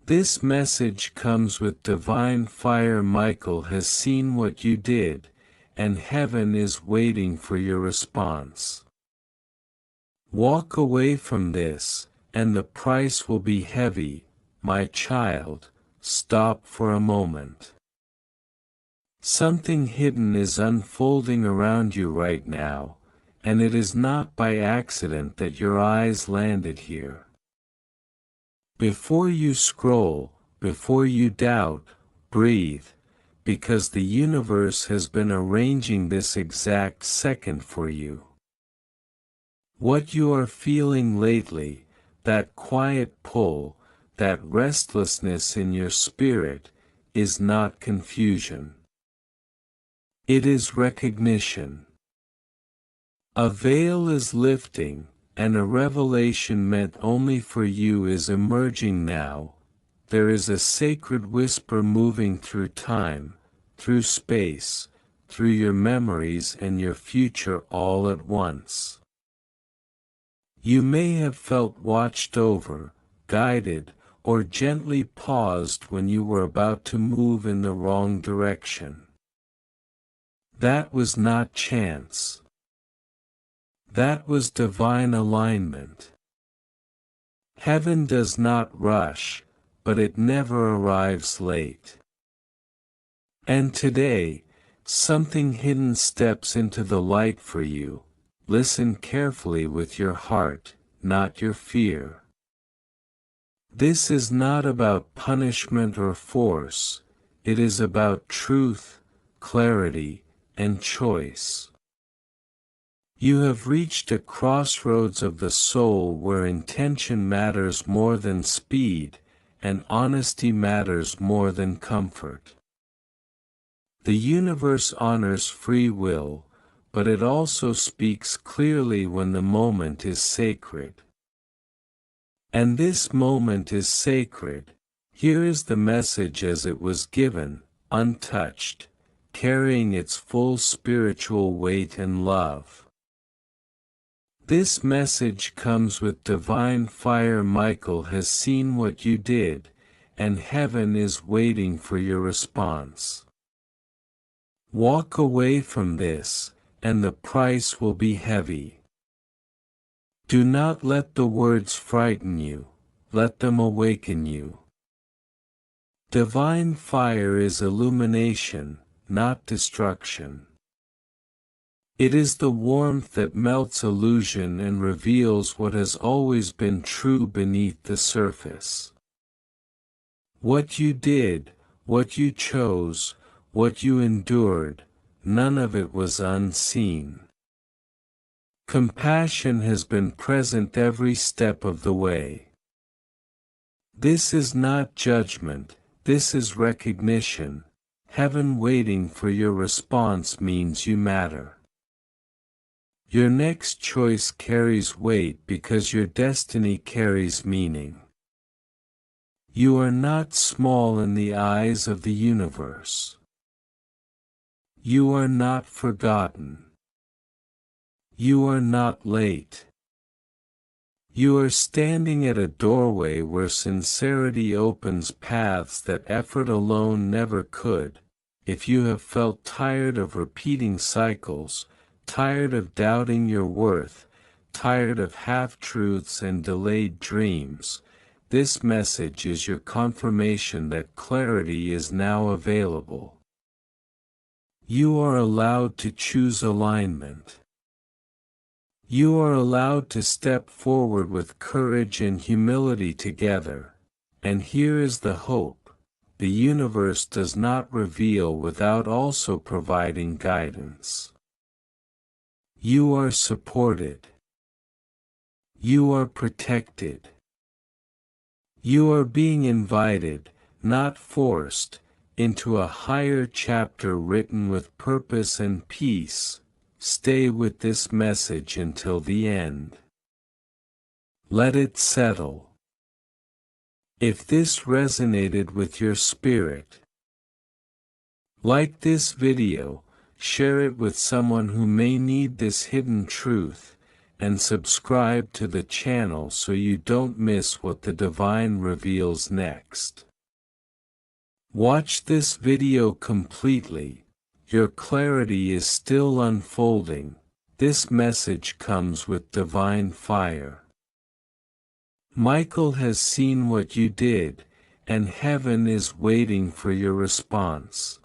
This message comes with divine fire. Michael has seen what you did, and heaven is waiting for your response. Walk away from this, and the price will be heavy, my child. Stop for a moment. Something hidden is unfolding around you right now, and it is not by accident that your eyes landed here. Before you scroll, before you doubt, breathe, because the universe has been arranging this exact second for you. What you are feeling lately, that quiet pull, that restlessness in your spirit, is not confusion. It is recognition. A veil is lifting, and a revelation meant only for you is emerging now. There is a sacred whisper moving through time, through space, through your memories and your future all at once. You may have felt watched over, guided, or gently paused when you were about to move in the wrong direction. That was not chance. That was divine alignment. Heaven does not rush, but it never arrives late. And today, something hidden steps into the light for you. Listen carefully with your heart, not your fear. This is not about punishment or force, it is about truth, clarity, and choice. You have reached a crossroads of the soul where intention matters more than speed, and honesty matters more than comfort. The universe honors free will, but it also speaks clearly when the moment is sacred. And this moment is sacred. Here is the message as it was given, untouched, carrying its full spiritual weight and love. This message comes with divine fire. Michael has seen what you did, and heaven is waiting for your response. Walk away from this, and the price will be heavy. Do not let the words frighten you, let them awaken you. Divine fire is illumination, not destruction. It is the warmth that melts illusion and reveals what has always been true beneath the surface. What you did, what you chose, what you endured, none of it was unseen. Compassion has been present every step of the way. This is not judgment, this is recognition. Heaven waiting for your response means you matter. Your next choice carries weight because your destiny carries meaning. You are not small in the eyes of the universe. You are not forgotten. You are not late. You are standing at a doorway where sincerity opens paths that effort alone never could. If you have felt tired of repeating cycles, tired of doubting your worth, tired of half-truths and delayed dreams, this message is your confirmation that clarity is now available. You are allowed to choose alignment. You are allowed to step forward with courage and humility together. And here is the hope. The universe does not reveal without also providing guidance. You are supported. You are protected. You are being invited, not forced, into a higher chapter written with purpose and peace. Stay with this message until the end. Let it settle. If this resonated with your spirit, like this video, share it with someone who may need this hidden truth, and subscribe to the channel so you don't miss what the Divine reveals next. Watch this video completely. Your clarity is still unfolding. This message comes with divine fire. Michael has seen what you did, and heaven is waiting for your response.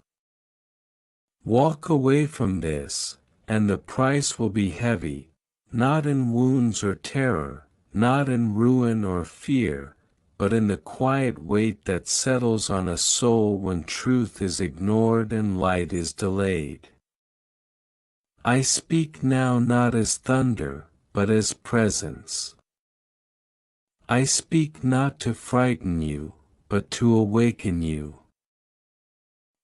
Walk away from this, and the price will be heavy, not in wounds or terror, not in ruin or fear, but in the quiet weight that settles on a soul when truth is ignored and light is delayed. I speak now not as thunder, but as presence. I speak not to frighten you, but to awaken you.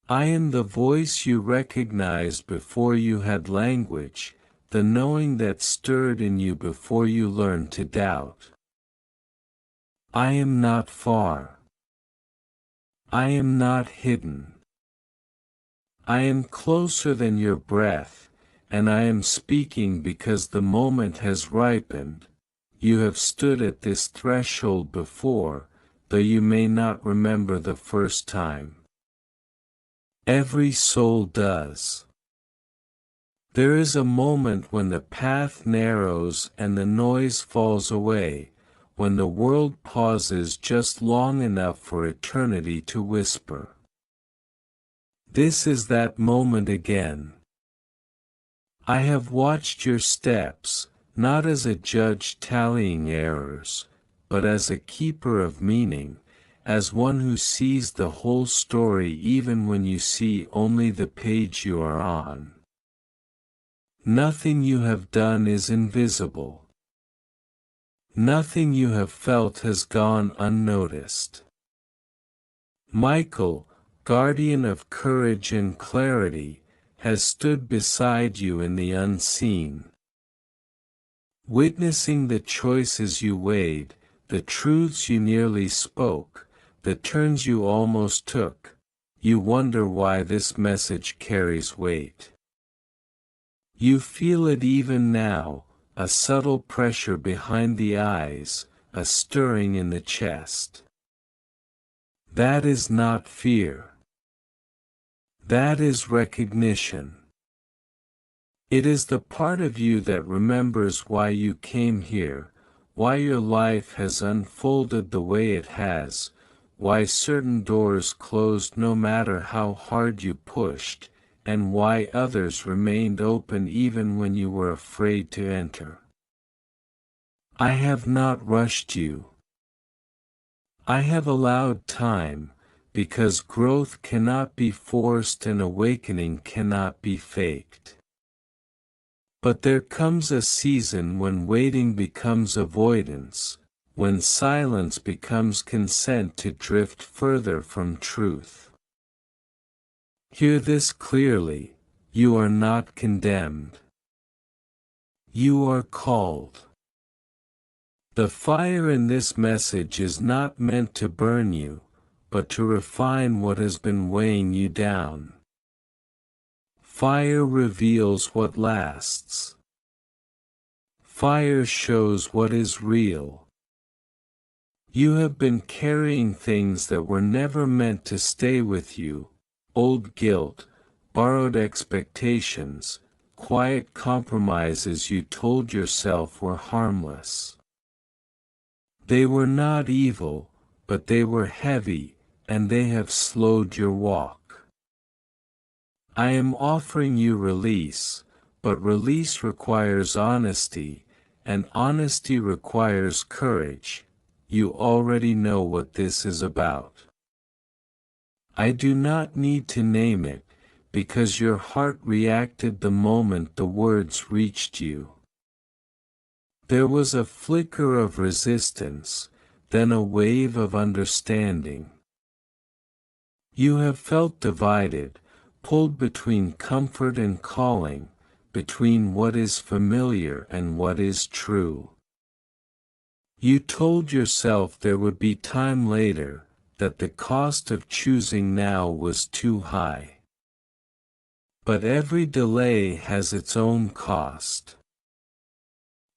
I am the voice you recognized before you had language, the knowing that stirred in you before you learned to doubt. I am not far. I am not hidden. I am closer than your breath, and I am speaking because the moment has ripened. You have stood at this threshold before, though you may not remember the first time. Every soul does. There is a moment when the path narrows and the noise falls away, when the world pauses just long enough for eternity to whisper. This is that moment again. I have watched your steps, not as a judge tallying errors, but as a keeper of meaning, as one who sees the whole story even when you see only the page you are on. Nothing you have done is invisible. Nothing you have felt has gone unnoticed. Michael, guardian of courage and clarity, has stood beside you in the unseen. Witnessing the choices you weighed, the truths you nearly spoke, the turns you almost took, you wonder why this message carries weight. You feel it even now, a subtle pressure behind the eyes, a stirring in the chest. That is not fear. That is recognition. It is the part of you that remembers why you came here, why your life has unfolded the way it has, why certain doors closed no matter how hard you pushed, and why others remained open even when you were afraid to enter. I have not rushed you. I have allowed time, because growth cannot be forced and awakening cannot be faked. But there comes a season when waiting becomes avoidance, when silence becomes consent to drift further from truth. Hear this clearly, you are not condemned. You are called. The fire in this message is not meant to burn you, but to refine what has been weighing you down. Fire reveals what lasts. Fire shows what is real. You have been carrying things that were never meant to stay with you, old guilt, borrowed expectations, quiet compromises you told yourself were harmless. They were not evil, but they were heavy, and they have slowed your walk. I am offering you release, but release requires honesty, and honesty requires courage. You already know what this is about. I do not need to name it, because your heart reacted the moment the words reached you. There was a flicker of resistance, then a wave of understanding. You have felt divided, pulled between comfort and calling, between what is familiar and what is true. You told yourself there would be time later, that the cost of choosing now was too high. But every delay has its own cost.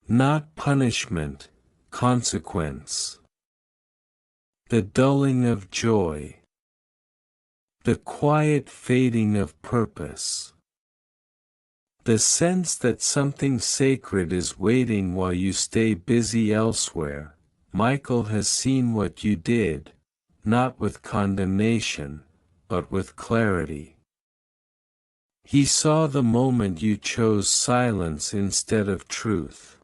Not punishment, consequence. The dulling of joy. The quiet fading of purpose. The sense that something sacred is waiting while you stay busy elsewhere. Michael has seen what you did, not with condemnation, but with clarity. He saw the moment you chose silence instead of truth.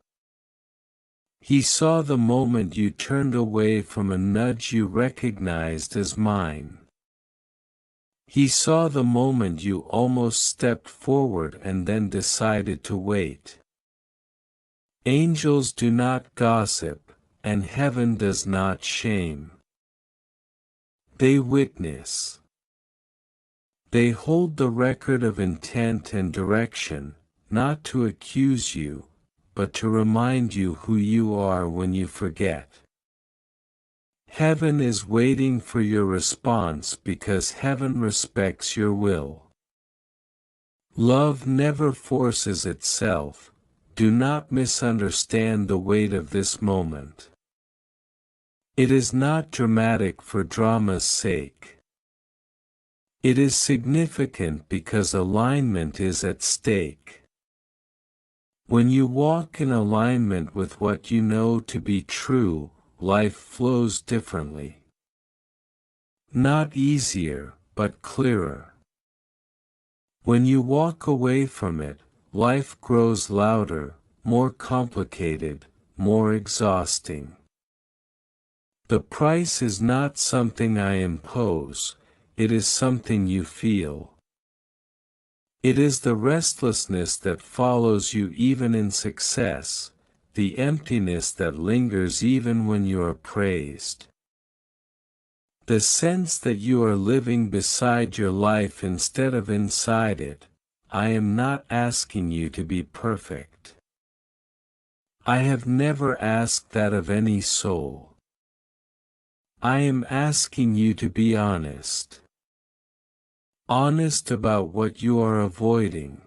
He saw the moment you turned away from a nudge you recognized as mine. He saw the moment you almost stepped forward and then decided to wait. Angels do not gossip, and heaven does not shame. They witness. They hold the record of intent and direction, not to accuse you, but to remind you who you are when you forget. Heaven is waiting for your response because heaven respects your will. Love never forces itself. Do not misunderstand the weight of this moment. It is not dramatic for drama's sake. It is significant because alignment is at stake. When you walk in alignment with what you know to be true, life flows differently. Not easier, but clearer. When you walk away from it, life grows louder, more complicated, more exhausting. The price is not something I impose, it is something you feel. It is the restlessness that follows you even in success, the emptiness that lingers even when you are praised. The sense that you are living beside your life instead of inside it. I am not asking you to be perfect. I have never asked that of any soul. I am asking you to be honest. Honest about what you are avoiding.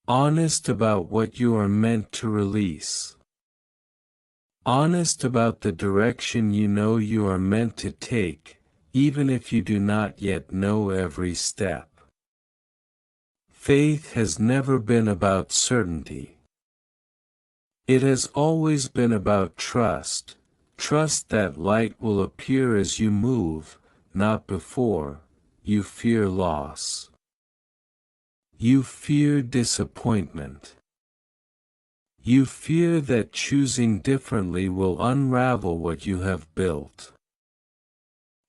Honest about what you are meant to release. Honest about the direction you know you are meant to take, even if you do not yet know every step. Faith has never been about certainty. It has always been about trust, trust that light will appear as you move, not before. You fear loss. You fear disappointment. You fear that choosing differently will unravel what you have built.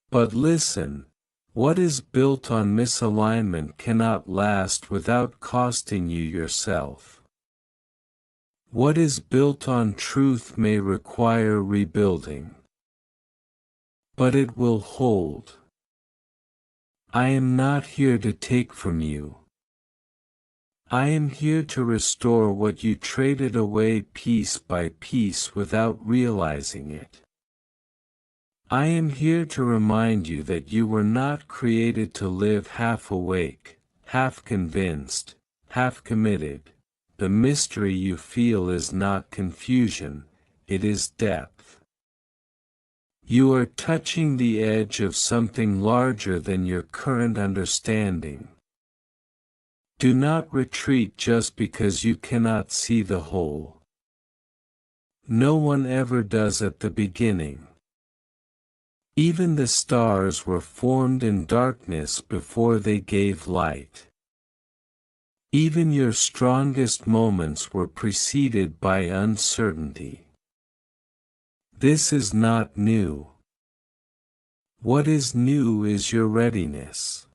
But listen, what is built on misalignment cannot last without costing you yourself. What is built on truth may require rebuilding. But it will hold. I am not here to take from you. I am here to restore what you traded away piece by piece without realizing it. I am here to remind you that you were not created to live half awake, half convinced, half committed. The mystery you feel is not confusion, it is depth. You are touching the edge of something larger than your current understanding. Do not retreat just because you cannot see the whole. No one ever does at the beginning. Even the stars were formed in darkness before they gave light. Even your strongest moments were preceded by uncertainty. This is not new. What is new is your readiness.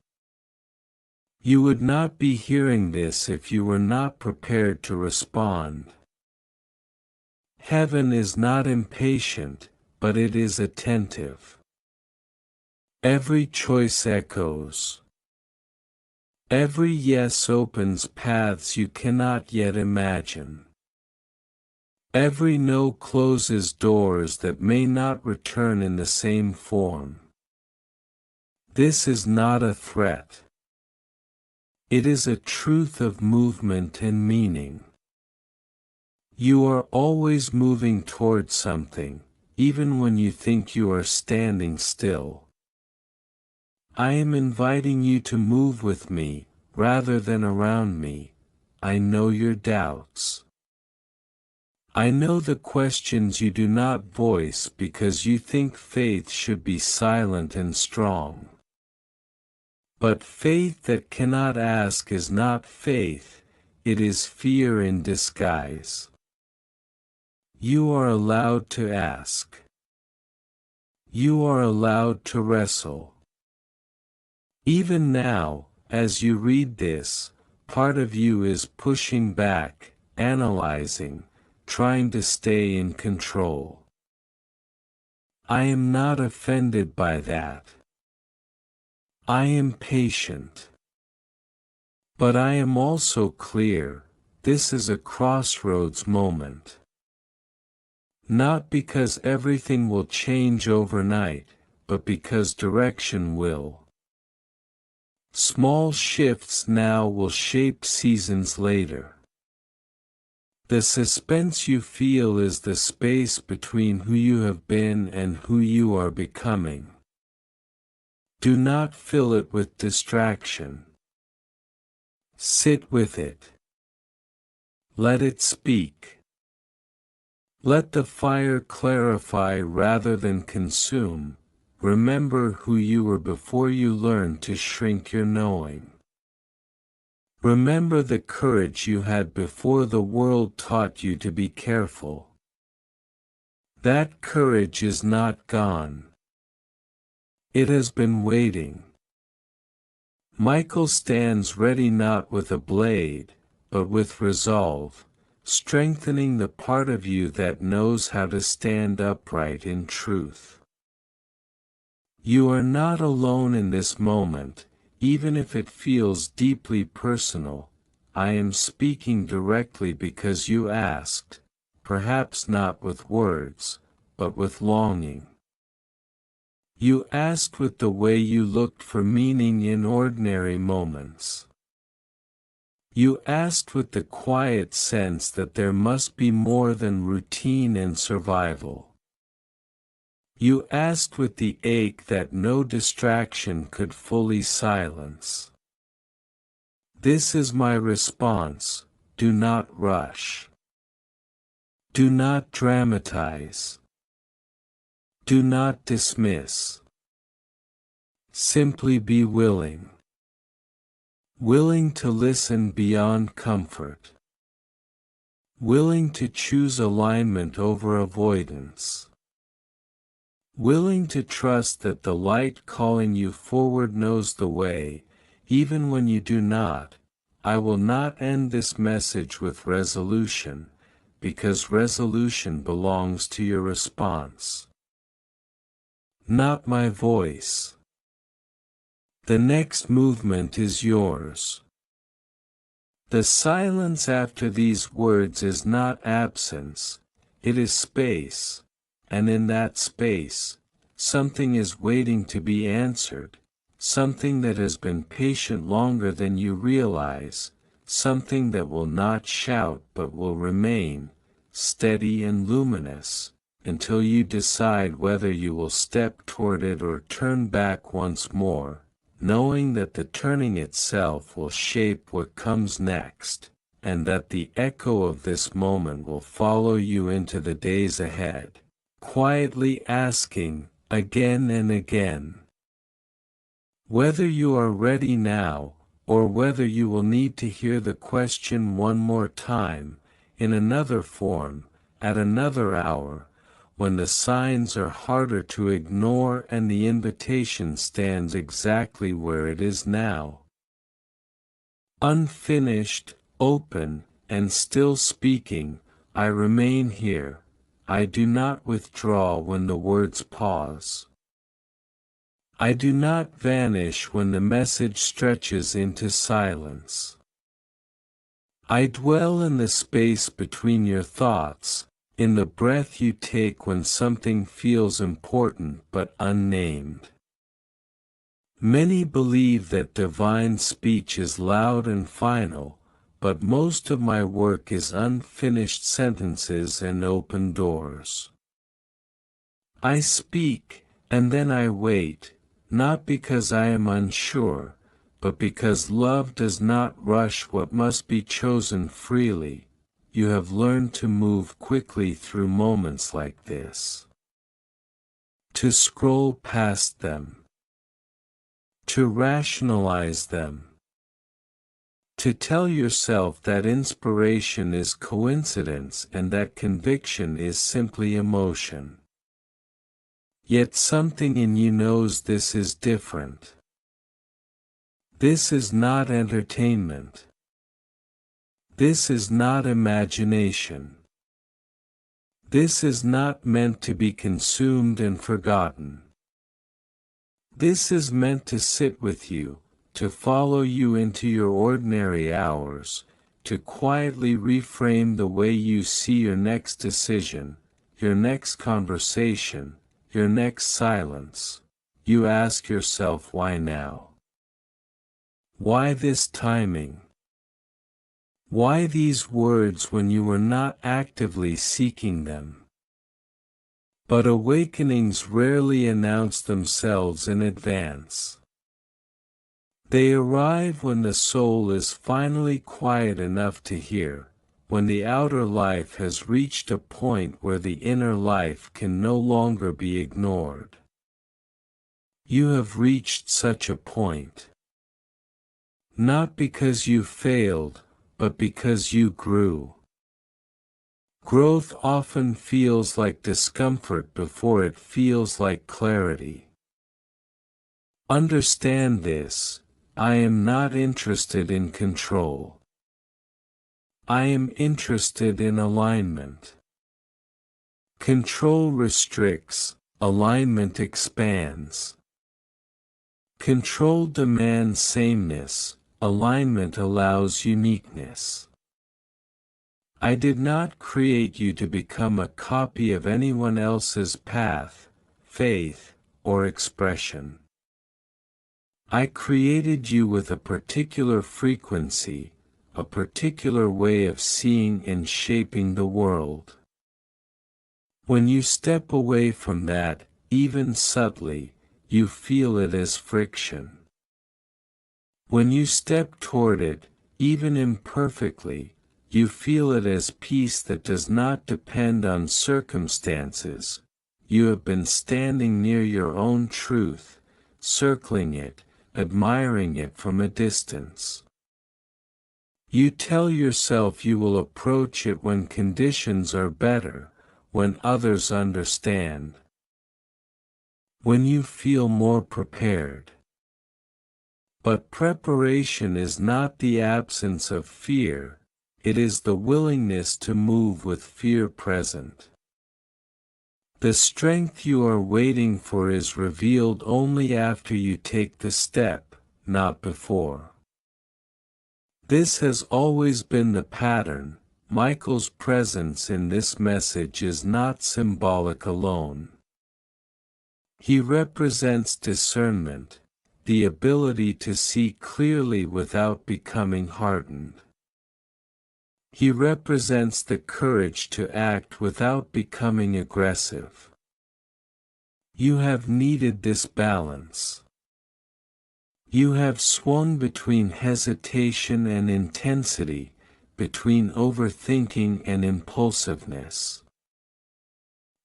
You would not be hearing this if you were not prepared to respond. Heaven is not impatient, but it is attentive. Every choice echoes. Every yes opens paths you cannot yet imagine. Every no closes doors that may not return in the same form. This is not a threat. It is a truth of movement and meaning. You are always moving towards something, even when you think you are standing still. I am inviting you to move with me, rather than around me. I know your doubts. I know the questions you do not voice because you think faith should be silent and strong. But faith that cannot ask is not faith, it is fear in disguise. You are allowed to ask. You are allowed to wrestle. Even now, as you read this, part of you is pushing back, analyzing, trying to stay in control. I am not offended by that. I am patient. But I am also clear, this is a crossroads moment. Not because everything will change overnight, but because direction will. Small shifts now will shape seasons later. The suspense you feel is the space between who you have been and who you are becoming. Do not fill it with distraction. Sit with it. Let it speak. Let the fire clarify rather than consume. Remember who you were before you learned to shrink your knowing. Remember the courage you had before the world taught you to be careful. That courage is not gone. It has been waiting. Michael stands ready not with a blade, but with resolve, strengthening the part of you that knows how to stand upright in truth. You are not alone in this moment, even if it feels deeply personal. I am speaking directly because you asked, perhaps not with words, but with longing. You asked with the way you looked for meaning in ordinary moments. You asked with the quiet sense that there must be more than routine and survival. You asked with the ache that no distraction could fully silence. This is my response: do not rush. Do not dramatize. Do not dismiss. Simply be willing. Willing to listen beyond comfort. Willing to choose alignment over avoidance. Willing to trust that the light calling you forward knows the way, even when you do not. I will not end this message with resolution, because resolution belongs to your response. Not my voice. The next movement is yours. The silence after these words is not absence, it is space. And in that space, something is waiting to be answered, something that has been patient longer than you realize, something that will not shout but will remain, steady and luminous, until you decide whether you will step toward it or turn back once more, knowing that the turning itself will shape what comes next, and that the echo of this moment will follow you into the days ahead. Quietly asking, again and again, whether you are ready now, or whether you will need to hear the question one more time, in another form, at another hour, when the signs are harder to ignore and the invitation stands exactly where it is now. Unfinished, open, and still speaking, I remain here. I do not withdraw when the words pause. I do not vanish when the message stretches into silence. I dwell in the space between your thoughts, in the breath you take when something feels important but unnamed. Many believe that divine speech is loud and final, but most of my work is unfinished sentences and open doors. I speak, and then I wait, not because I am unsure, but because love does not rush what must be chosen freely. You have learned to move quickly through moments like this. To scroll past them. To rationalize them. To tell yourself that inspiration is coincidence and that conviction is simply emotion. Yet something in you knows this is different. This is not entertainment. This is not imagination. This is not meant to be consumed and forgotten. This is meant to sit with you, to follow you into your ordinary hours, to quietly reframe the way you see your next decision, your next conversation, your next silence. You ask yourself, why now? Why this timing? Why these words when you were not actively seeking them? But awakenings rarely announce themselves in advance. They arrive when the soul is finally quiet enough to hear, when the outer life has reached a point where the inner life can no longer be ignored. You have reached such a point. Not because you failed, but because you grew. Growth often feels like discomfort before it feels like clarity. Understand this, I am not interested in control. I am interested in alignment. Control restricts, alignment expands. Control demands sameness, alignment allows uniqueness. I did not create you to become a copy of anyone else's path, faith, or expression. I created you with a particular frequency, a particular way of seeing and shaping the world. When you step away from that, even subtly, you feel it as friction. When you step toward it, even imperfectly, you feel it as peace that does not depend on circumstances. You have been standing near your own truth, circling it, admiring it from a distance. You tell yourself you will approach it when conditions are better, when others understand. When you feel more prepared. But preparation is not the absence of fear, it is the willingness to move with fear present. The strength you are waiting for is revealed only after you take the step, not before. This has always been the pattern. Michael's presence in this message is not symbolic alone. He represents discernment, the ability to see clearly without becoming hardened. He represents the courage to act without becoming aggressive. You have needed this balance. You have swung between hesitation and intensity, between overthinking and impulsiveness.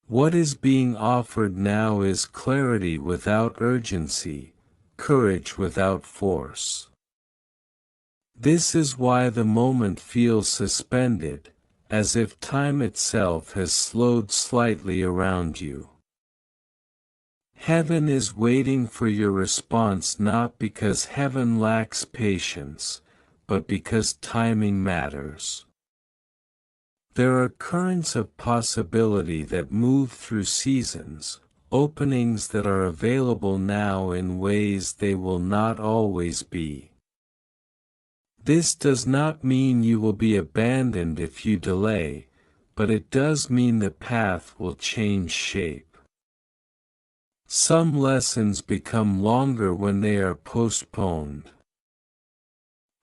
What is being offered now is clarity without urgency, courage without force. This is why the moment feels suspended, as if time itself has slowed slightly around you. Heaven is waiting for your response not because heaven lacks patience, but because timing matters. There are currents of possibility that move through seasons, openings that are available now in ways they will not always be. This does not mean you will be abandoned if you delay, but it does mean the path will change shape. Some lessons become longer when they are postponed.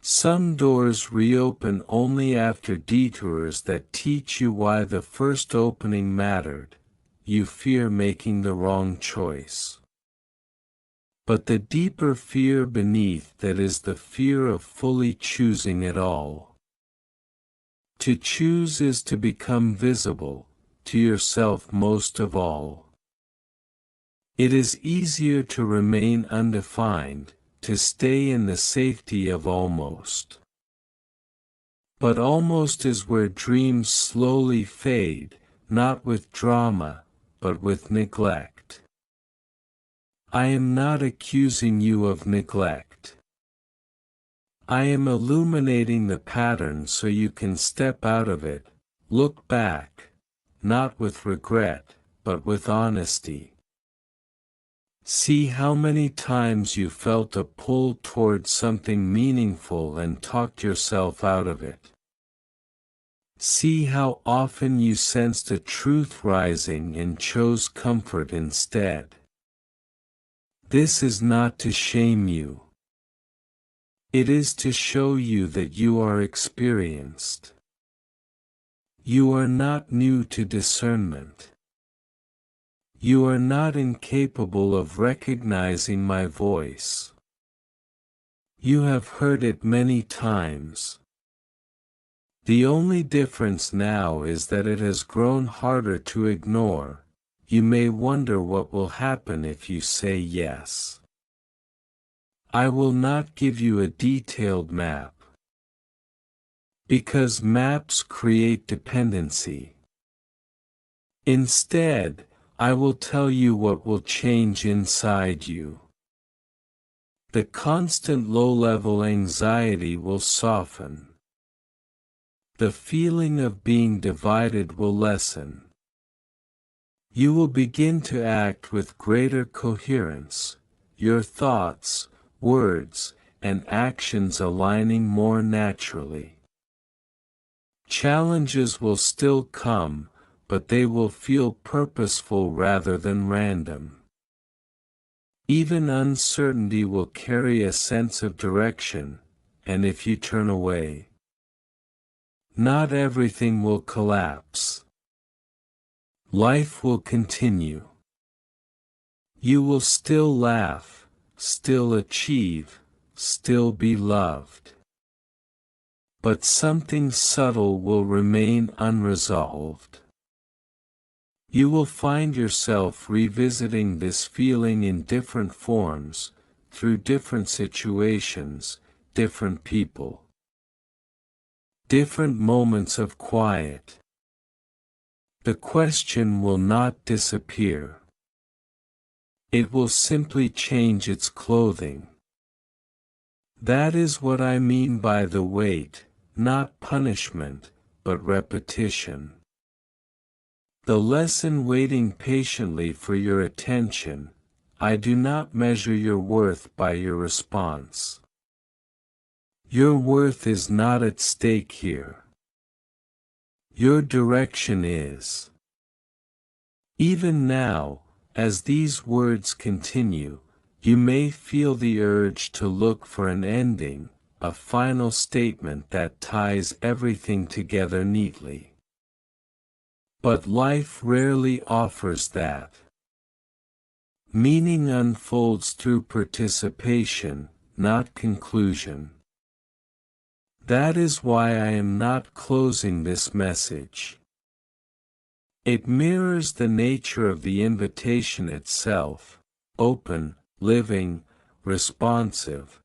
Some doors reopen only after detours that teach you why the first opening mattered. You fear making the wrong choice. But the deeper fear beneath that is the fear of fully choosing it all. To choose is to become visible, to yourself most of all. It is easier to remain undefined, to stay in the safety of almost. But almost is where dreams slowly fade, not with drama, but with neglect. I am not accusing you of neglect. I am illuminating the pattern so you can step out of it, look back, not with regret, but with honesty. See how many times you felt a pull toward something meaningful and talked yourself out of it. See how often you sensed a truth rising and chose comfort instead. This is not to shame you. It is to show you that you are experienced. You are not new to discernment. You are not incapable of recognizing my voice. You have heard it many times. The only difference now is that it has grown harder to ignore. You may wonder what will happen if you say yes. I will not give you a detailed map. Because maps create dependency. Instead, I will tell you what will change inside you. The constant low-level anxiety will soften. The feeling of being divided will lessen. You will begin to act with greater coherence, your thoughts, words, and actions aligning more naturally. Challenges will still come, but they will feel purposeful rather than random. Even uncertainty will carry a sense of direction, and if you turn away, not everything will collapse. Life will continue. You will still laugh, still achieve, still be loved. But something subtle will remain unresolved. You will find yourself revisiting this feeling in different forms, through different situations, different people. Different moments of quiet. The question will not disappear. It will simply change its clothing. That is what I mean by the weight, not punishment, but repetition. The lesson waiting patiently for your attention. I do not measure your worth by your response. Your worth is not at stake here. Your direction is. Even now, as these words continue, you may feel the urge to look for an ending, a final statement that ties everything together neatly. But life rarely offers that. Meaning unfolds through participation, not conclusion. That is why I am not closing this message. It mirrors the nature of the invitation itself, open, living, responsive.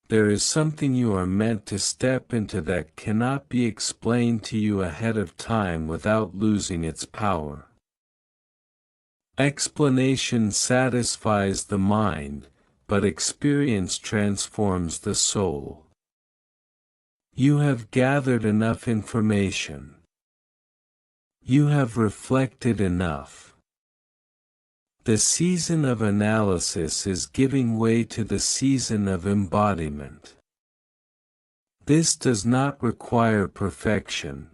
There is something you are meant to step into that cannot be explained to you ahead of time without losing its power. Explanation satisfies the mind, but experience transforms the soul. You have gathered enough information. You have reflected enough. The season of analysis is giving way to the season of embodiment. This does not require perfection.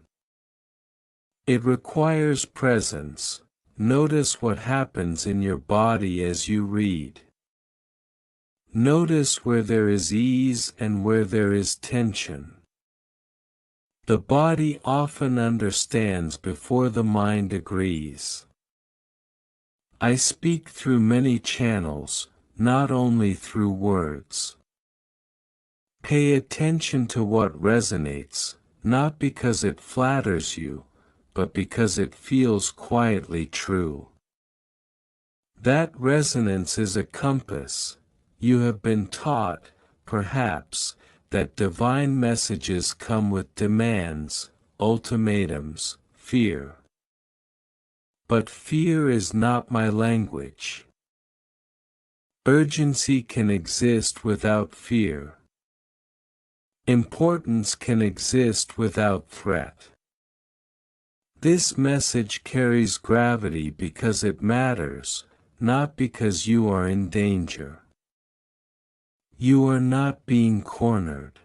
It requires presence. Notice what happens in your body as you read. Notice where there is ease and where there is tension. The body often understands before the mind agrees. I speak through many channels, not only through words. Pay attention to what resonates, not because it flatters you, but because it feels quietly true. That resonance is a compass. You have been taught, perhaps, that divine messages come with demands, ultimatums, fear. But fear is not my language. Urgency can exist without fear. Importance can exist without threat. This message carries gravity because it matters, not because you are in danger. You are not being cornered.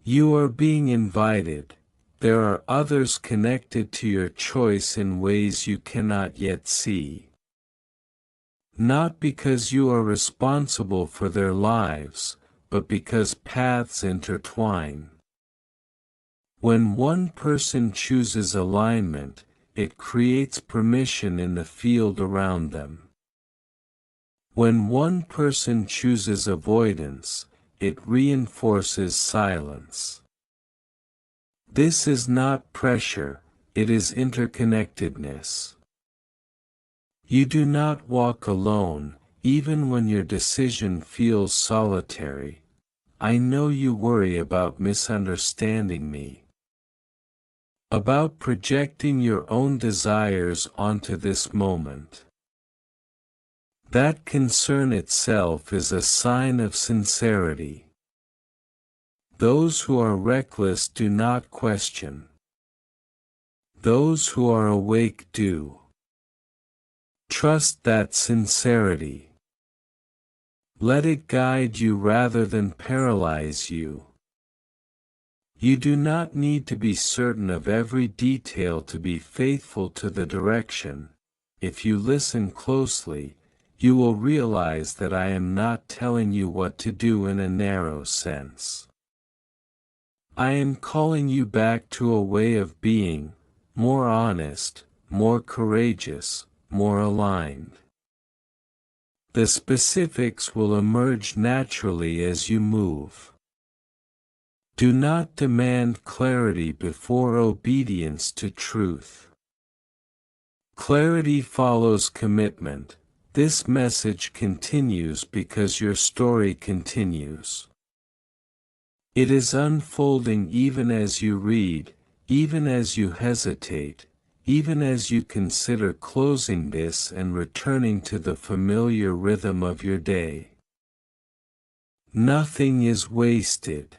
You are being invited. There are others connected to your choice in ways you cannot yet see. Not because you are responsible for their lives, but because paths intertwine. When one person chooses alignment, it creates permission in the field around them. When one person chooses avoidance, it reinforces silence. This is not pressure, it is interconnectedness. You do not walk alone, even when your decision feels solitary. I know you worry about misunderstanding me. About projecting your own desires onto this moment. That concern itself is a sign of sincerity. Those who are reckless do not question. Those who are awake do. Trust that sincerity. Let it guide you rather than paralyze you. You do not need to be certain of every detail to be faithful to the direction. If you listen closely, you will realize that I am not telling you what to do in a narrow sense. I am calling you back to a way of being, more honest, more courageous, more aligned. The specifics will emerge naturally as you move. Do not demand clarity before obedience to truth. Clarity follows commitment. This message continues because your story continues. It is unfolding even as you read, even as you hesitate, even as you consider closing this and returning to the familiar rhythm of your day. Nothing is wasted.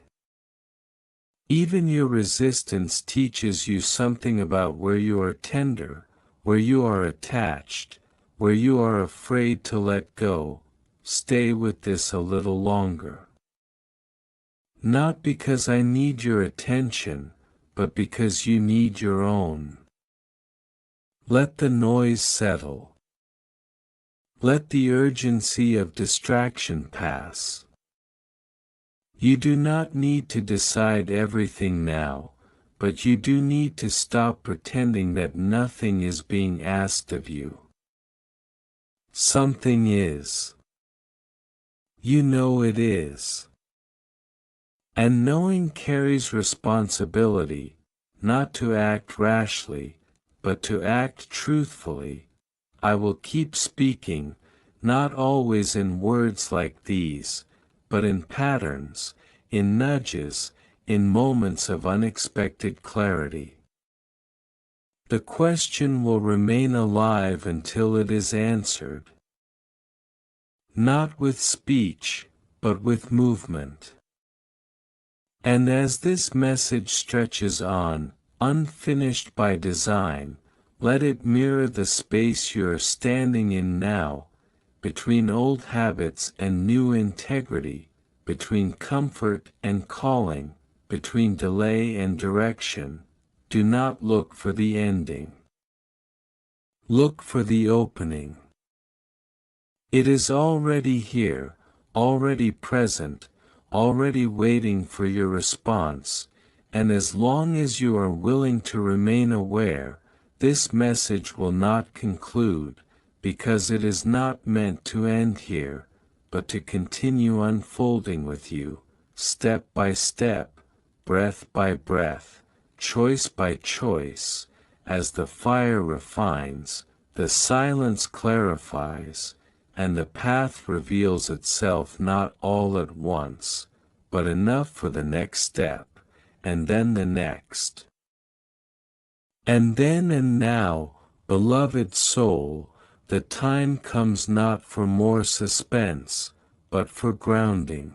Even your resistance teaches you something about where you are tender, where you are attached, where you are afraid to let go. Stay with this a little longer. Not because I need your attention, but because you need your own. Let the noise settle. Let the urgency of distraction pass. You do not need to decide everything now, but you do need to stop pretending that nothing is being asked of you. Something is. You know it is. And knowing carries responsibility, not to act rashly, but to act truthfully. I will keep speaking, not always in words like these, but in patterns, in nudges, in moments of unexpected clarity. The question will remain alive until it is answered. Not with speech, but with movement. And as this message stretches on, unfinished by design, let it mirror the space you are standing in now, between old habits and new integrity, between comfort and calling, between delay and direction. Do not look for the ending. Look for the opening. It is already here, already present, already waiting for your response, and as long as you are willing to remain aware, this message will not conclude, because it is not meant to end here, but to continue unfolding with you, step by step, breath by breath, choice by choice, as the fire refines, the silence clarifies, and the path reveals itself not all at once, but enough for the next step, and then the next. And then and now, beloved soul, the time comes not for more suspense, but for grounding.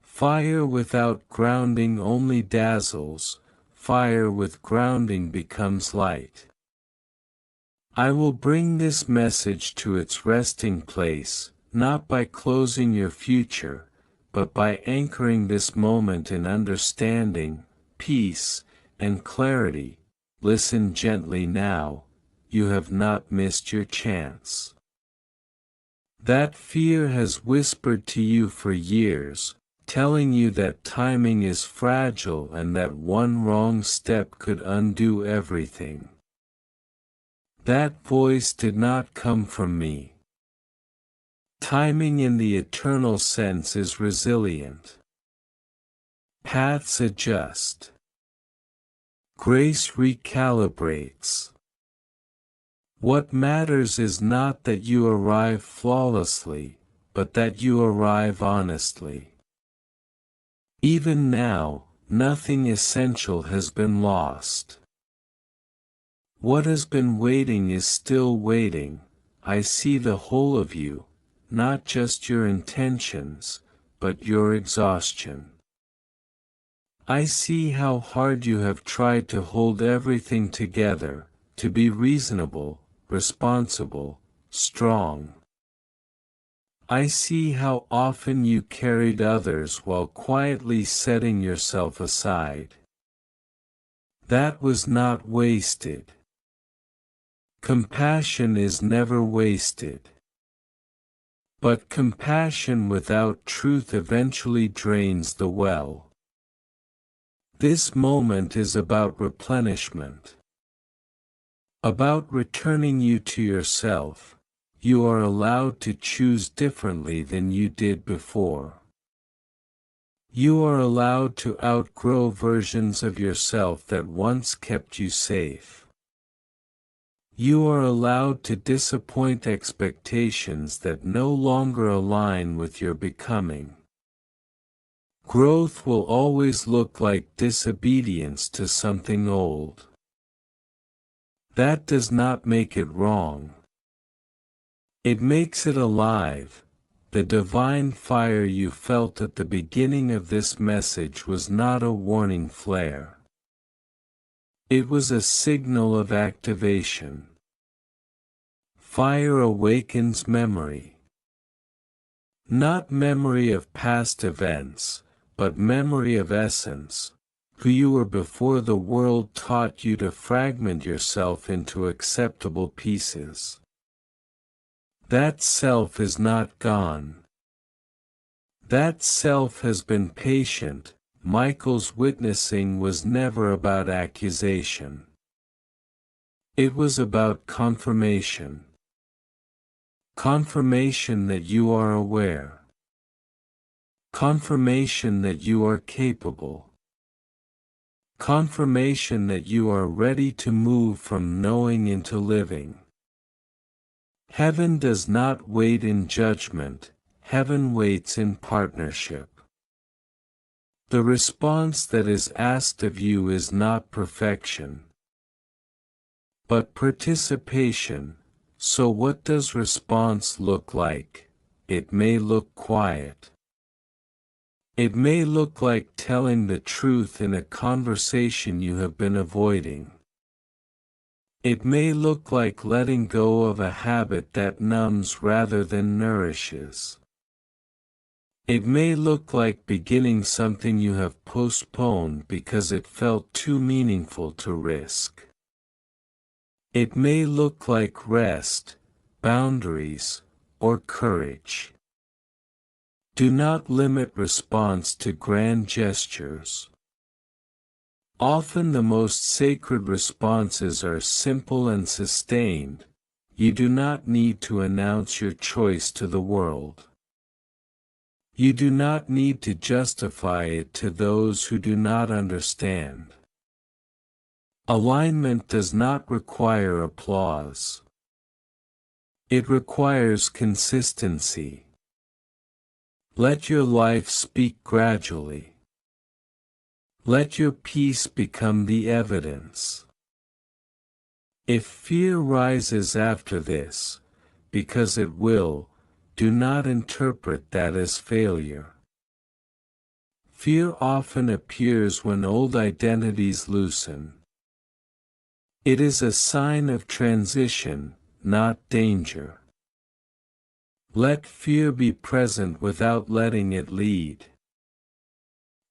Fire without grounding only dazzles, fire with grounding becomes light. I will bring this message to its resting place, not by closing your future, but by anchoring this moment in understanding, peace, and clarity. Listen gently now, you have not missed your chance. That fear has whispered to you for years, telling you that timing is fragile and that one wrong step could undo everything. That voice did not come from me. Timing in the eternal sense is resilient. Paths adjust. Grace recalibrates. What matters is not that you arrive flawlessly, but that you arrive honestly. Even now, nothing essential has been lost. What has been waiting is still waiting. I see the whole of you, not just your intentions, but your exhaustion. I see how hard you have tried to hold everything together, to be reasonable, responsible, strong. I see how often you carried others while quietly setting yourself aside. That was not wasted. Compassion is never wasted. But compassion without truth eventually drains the well. This moment is about replenishment. About returning you to yourself. You are allowed to choose differently than you did before. You are allowed to outgrow versions of yourself that once kept you safe. You are allowed to disappoint expectations that no longer align with your becoming. Growth will always look like disobedience to something old. That does not make it wrong. It makes it alive. The divine fire you felt at the beginning of this message was not a warning flare. It was a signal of activation. Fire awakens memory. Not memory of past events, but memory of essence, who you were before the world taught you to fragment yourself into acceptable pieces. That self is not gone. That self has been patient. Michael's witnessing was never about accusation. It was about confirmation. Confirmation that you are aware. Confirmation that you are capable. Confirmation that you are ready to move from knowing into living. Heaven does not wait in judgment, heaven waits in partnership. The response that is asked of you is not perfection, but participation. So what does response look like? It may look quiet. It may look like telling the truth in a conversation you have been avoiding. It may look like letting go of a habit that numbs rather than nourishes. It may look like beginning something you have postponed because it felt too meaningful to risk. It may look like rest, boundaries, or courage. Do not limit response to grand gestures. Often the most sacred responses are simple and sustained. You do not need to announce your choice to the world. You do not need to justify it to those who do not understand. Alignment does not require applause. It requires consistency. Let your life speak gradually. Let your peace become the evidence. If fear rises after this, because it will, do not interpret that as failure. Fear often appears when old identities loosen. It is a sign of transition, not danger. Let fear be present without letting it lead.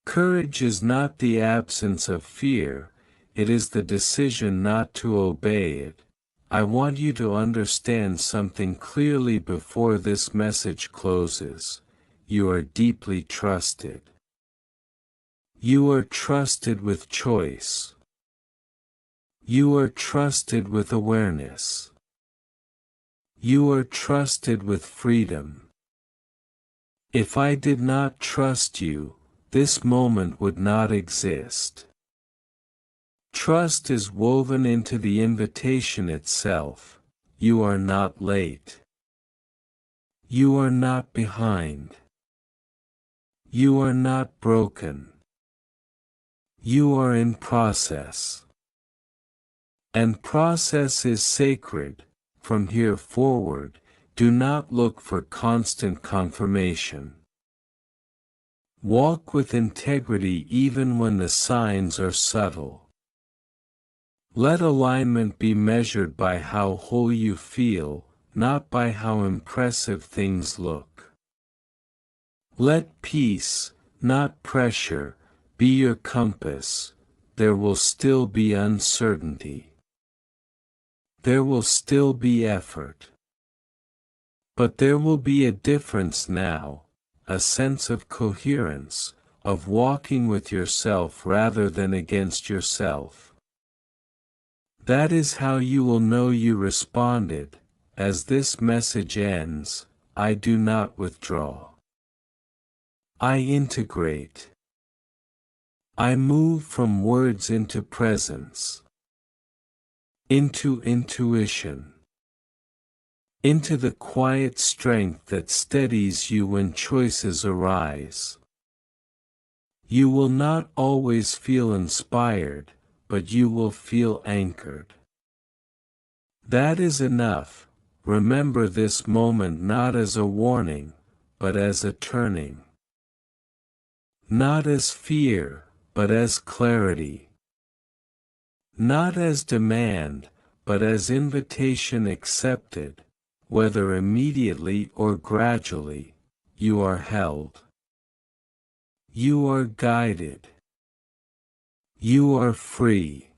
Courage is not the absence of fear, it is the decision not to obey it. I want you to understand something clearly before this message closes. You are deeply trusted. You are trusted with choice. You are trusted with awareness. You are trusted with freedom. If I did not trust you, this moment would not exist. Trust is woven into the invitation itself. You are not late. You are not behind. You are not broken. You are in process. And process is sacred. From here forward, do not look for constant confirmation. Walk with integrity even when the signs are subtle. Let alignment be measured by how whole you feel, not by how impressive things look. Let peace, not pressure, be your compass. There will still be uncertainty. There will still be effort. But there will be a difference now, a sense of coherence, of walking with yourself rather than against yourself. That is how you will know you responded. As this message ends, I do not withdraw. I integrate. I move from words into presence, into intuition, into the quiet strength that steadies you when choices arise. You will not always feel inspired, but you will feel anchored. That is enough. Remember this moment not as a warning, but as a turning. Not as fear, but as clarity. Not as demand, but as invitation accepted, whether immediately or gradually, you are held. You are guided. You are free.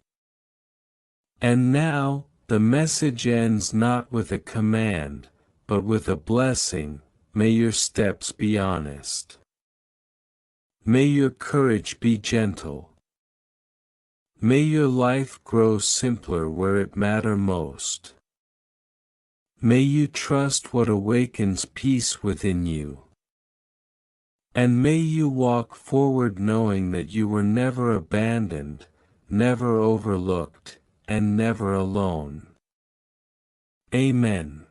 And now, the message ends not with a command, but with a blessing. May your steps be honest. May your courage be gentle. May your life grow simpler where it matters most. May you trust what awakens peace within you. And may you walk forward knowing that you were never abandoned, never overlooked, and never alone. Amen.